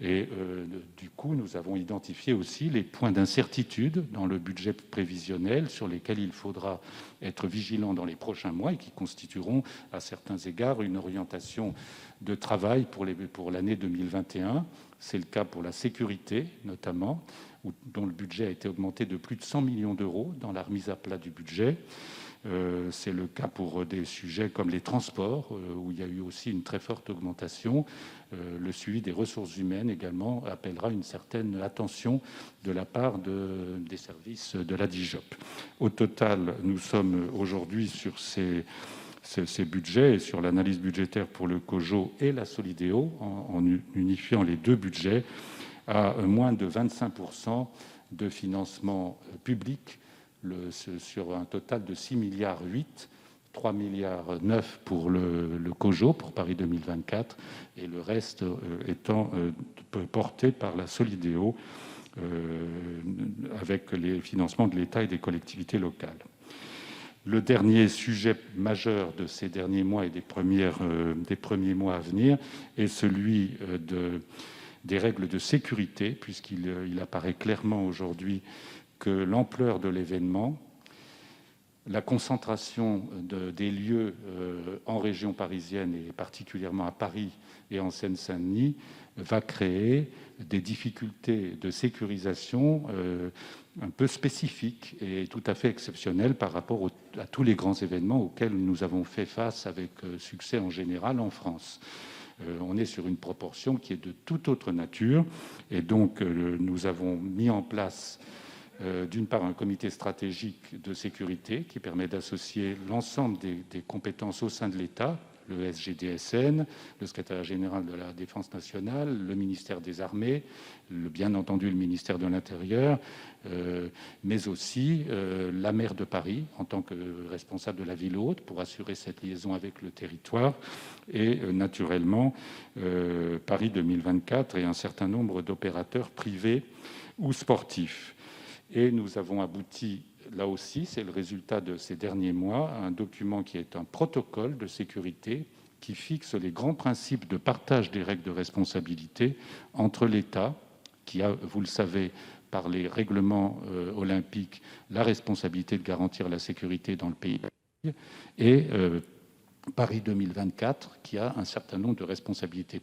Et du coup, nous avons identifié aussi les points d'incertitude dans le budget prévisionnel sur lesquels il faudra être vigilant dans les prochains mois et qui constitueront à certains égards une orientation de travail pour l'année 2021. C'est le cas pour la sécurité, notamment, dont le budget a été augmenté de plus de 100 millions d'euros dans la remise à plat du budget. C'est le cas pour des sujets comme les transports, où il y a eu aussi une très forte augmentation. Le suivi des ressources humaines également appellera une certaine attention de la part des services de la DIGOP. Au total, nous sommes aujourd'hui sur ces budgets et sur l'analyse budgétaire pour le COJO et la Solideo, en unifiant les deux budgets, à moins de 25% de financement public sur un total de 6,8 milliards, 3,9 milliards pour le COJO, pour Paris 2024, et le reste étant porté par la Solideo, avec les financements de l'État et des collectivités locales. Le dernier sujet majeur de ces derniers mois et des premiers mois à venir est celui des règles de sécurité, puisqu'il apparaît clairement aujourd'hui que l'ampleur de l'événement, la concentration des lieux en région parisienne et particulièrement à Paris et en Seine-Saint-Denis va créer des difficultés de sécurisation un peu spécifiques et tout à fait exceptionnelles par rapport à tous les grands événements auxquels nous avons fait face avec succès en général en France. On est sur une proportion qui est de toute autre nature et donc nous avons mis en place d'une part un comité stratégique de sécurité qui permet d'associer l'ensemble des compétences au sein de l'État, le SGDSN, le secrétaire général de la Défense nationale, le ministère des Armées, bien entendu le ministère de l'Intérieur, mais aussi la maire de Paris en tant que responsable de la ville haute pour assurer cette liaison avec le territoire et naturellement Paris 2024 et un certain nombre d'opérateurs privés ou sportifs. Et nous avons abouti, là aussi, c'est le résultat de ces derniers mois, à un document qui est un protocole de sécurité qui fixe les grands principes de partage des règles de responsabilité entre l'État, qui a, vous le savez, par les règlements olympiques, la responsabilité de garantir la sécurité dans le pays, et Paris 2024, qui a un certain nombre de responsabilités.